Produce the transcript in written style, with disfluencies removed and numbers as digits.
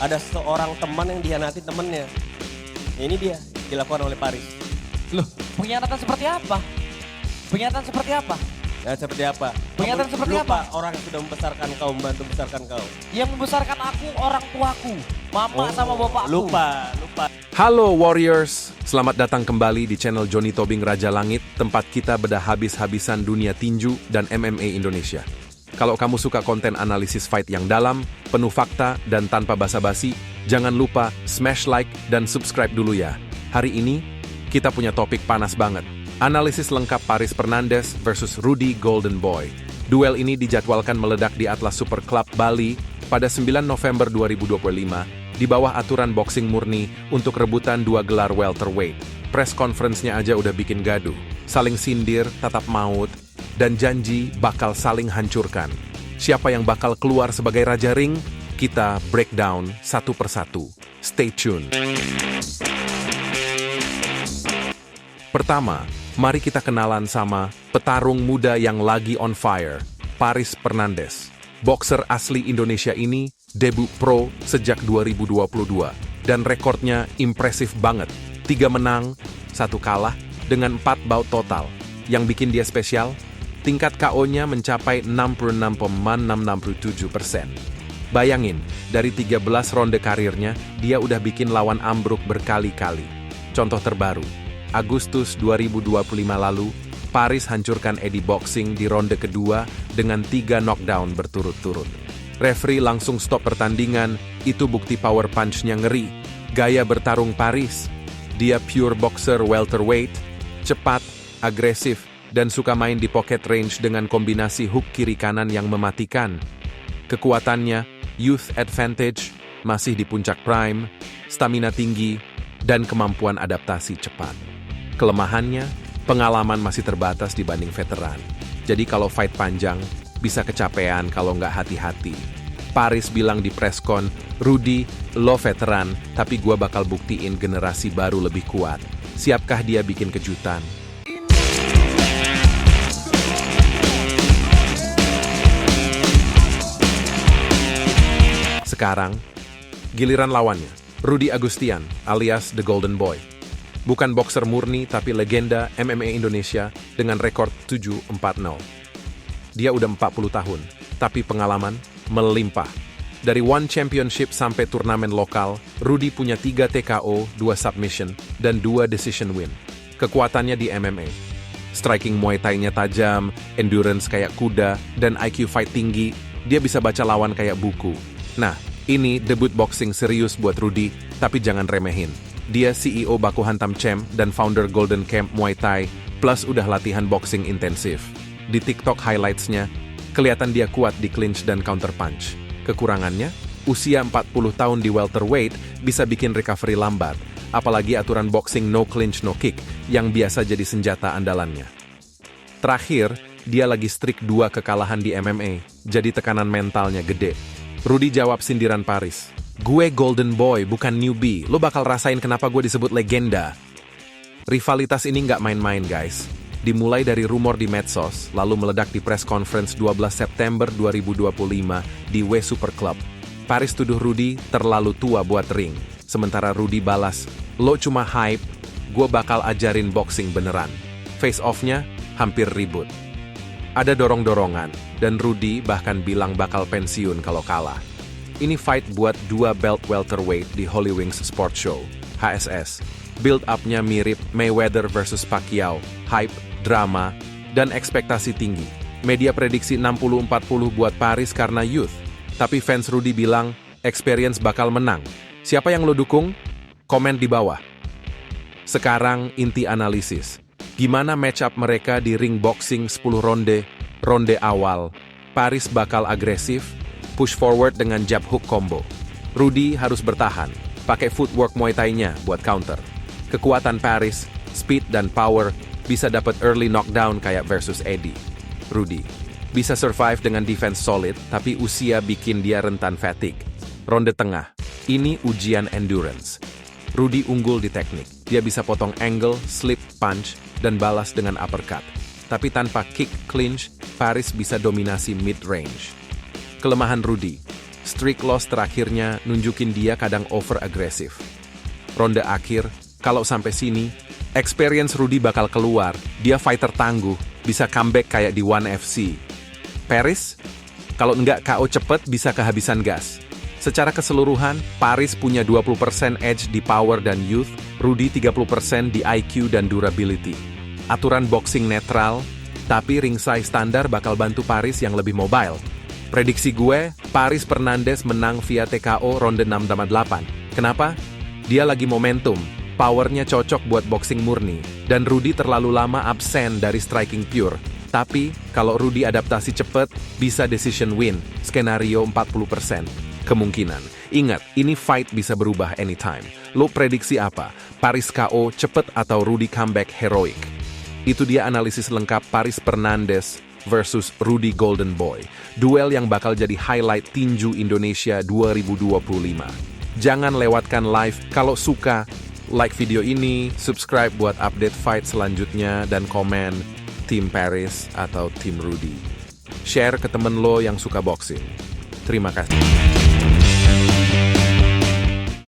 ada seorang teman yang dihianati temennya. Ini dia dilakukan oleh Paris. Loh, pengkhianatan seperti apa? Pengkhianatan seperti apa? Nah, seperti apa? Pengkhianatan Kamu seperti lupa apa? orang yang sudah membesarkan kau, membantu membesarkan kau. Yang membesarkan aku orang tuaku, mama sama bapakku. Lupa. Halo Warriors, selamat datang kembali di channel Johnny Tobing Raja Langit, tempat kita bedah habis-habisan dunia tinju dan MMA Indonesia. Kalau kamu suka konten analisis fight yang dalam, penuh fakta, dan tanpa basa-basi, jangan lupa smash like dan subscribe dulu ya. Hari ini, kita punya topik panas banget. Analisis lengkap Paris Fernandes versus Rudy Golden Boy. Duel ini dijadwalkan meledak di Atlas Super Club Bali pada 9 November 2025 di bawah aturan boxing murni untuk rebutan 2 gelar welterweight. Press conference-nya aja udah bikin gaduh. Saling sindir, tatap maut, dan janji bakal saling hancurkan. Siapa yang bakal keluar sebagai Raja Ring? Kita breakdown satu persatu. Stay tuned. Pertama, mari kita kenalan sama petarung muda yang lagi on fire, Paris Fernandes. Boxer asli Indonesia ini debut pro sejak 2022 dan rekornya impresif banget. 3 menang, 1 kalah dengan 4 bout total. Yang bikin dia spesial, tingkat KO-nya mencapai 66,667%. Bayangin, dari 13 ronde karirnya, dia udah bikin lawan ambruk berkali-kali. Contoh terbaru, Agustus 2025 lalu, Paris hancurkan Eddie Boxing di ronde kedua dengan 3 knockdown berturut-turut. Referee langsung stop pertandingan, itu bukti power punch-nya ngeri. Gaya bertarung Paris, dia pure boxer welterweight, cepat, agresif, dan suka main di pocket range dengan kombinasi hook kiri kanan yang mematikan. Kekuatannya, youth advantage, masih di puncak prime, stamina tinggi, dan kemampuan adaptasi cepat. Kelemahannya, pengalaman masih terbatas dibanding veteran. Jadi kalau fight panjang, bisa kecapean kalau nggak hati-hati. Paris bilang di preskon, Rudy, lo veteran, tapi gua bakal buktiin generasi baru lebih kuat. Siapkah dia bikin kejutan? Sekarang, giliran lawannya, Rudy Agustian alias The Golden Boy. Bukan boxer murni tapi legenda MMA Indonesia dengan rekor 7-4-0. Dia udah 40 tahun, tapi pengalaman melimpah. Dari One Championship sampai turnamen lokal, Rudy punya 3 TKO, 2 submission, dan 2 decision win. Kekuatannya di MMA. Striking Muay Thai-nya tajam, endurance kayak kuda, dan IQ fight tinggi, dia bisa baca lawan kayak buku. Nah, ini debut boxing serius buat Rudy, tapi jangan remehin. Dia CEO Baku Hantam Champ dan founder Golden Camp Muay Thai, plus udah latihan boxing intensif. Di TikTok highlights-nya, kelihatan dia kuat di clinch dan counter punch. Kekurangannya, usia 40 tahun di welterweight bisa bikin recovery lambat, apalagi aturan boxing no clinch no kick yang biasa jadi senjata andalannya. Terakhir, dia lagi streak 2 kekalahan di MMA, jadi tekanan mentalnya gede. Rudy jawab sindiran Paris, "Gue Golden Boy, bukan newbie. Lo bakal rasain kenapa gue disebut legenda." Rivalitas ini nggak main-main, guys. Dimulai dari rumor di medsos, lalu meledak di press conference 12 September 2025 di W Super Club. Paris tuduh Rudy terlalu tua buat ring. Sementara Rudy balas, "Lo cuma hype, gue bakal ajarin boxing beneran." Face off-nya hampir ribut. Ada dorong-dorongan, dan Rudy bahkan bilang bakal pensiun kalau kalah. Ini fight buat 2 belt welterweight di Holy Wings Sport Show, HSS. Build up-nya mirip Mayweather versus Pacquiao, hype, drama, dan ekspektasi tinggi. Media prediksi 60-40 buat Paris karena youth, tapi fans Rudy bilang experience bakal menang. Siapa yang lo dukung? Komen di bawah. Sekarang inti analisis. Gimana match up mereka di ring boxing 10 ronde? Ronde awal, Paris bakal agresif, push forward dengan jab hook combo. Rudy harus bertahan, pakai footwork Muay Thai-nya buat counter. Kekuatan Paris, speed dan power bisa dapat early knockdown kayak versus Eddie. Rudy bisa survive dengan defense solid, tapi usia bikin dia rentan fatigue. Ronde tengah, ini ujian endurance. Rudy unggul di teknik. Dia bisa potong angle, slip, punch, dan balas dengan uppercut. Tapi tanpa kick clinch, Paris bisa dominasi mid-range. Kelemahan Rudy, streak loss terakhirnya nunjukin dia kadang over agresif. Ronde akhir, kalau sampai sini, experience Rudy bakal keluar, dia fighter tangguh, bisa comeback kayak di One FC. Paris, kalau nggak KO cepet bisa kehabisan gas. Secara keseluruhan, Paris punya 20% edge di power dan youth, Rudy 30% di IQ dan durability. Aturan boxing netral, tapi ring size standar bakal bantu Paris yang lebih mobile. Prediksi gue, Paris Fernandes menang via TKO ronde 6-8. Kenapa? Dia lagi momentum, powernya cocok buat boxing murni, dan Rudy terlalu lama absen dari striking pure. Tapi, kalau Rudy adaptasi cepet, bisa decision win, skenario 40%. Kemungkinan. Ingat, ini fight bisa berubah anytime. Lo prediksi apa? Paris KO cepet atau Rudy comeback heroic? Itu dia analisis lengkap Paris Fernandes versus Rudy Golden Boy. Duel yang bakal jadi highlight tinju Indonesia 2025. Jangan lewatkan live. Kalau suka, like video ini, subscribe buat update fight selanjutnya, dan komen Tim Paris atau Tim Rudy. Share ke temen lo yang suka boxing. Terima kasih.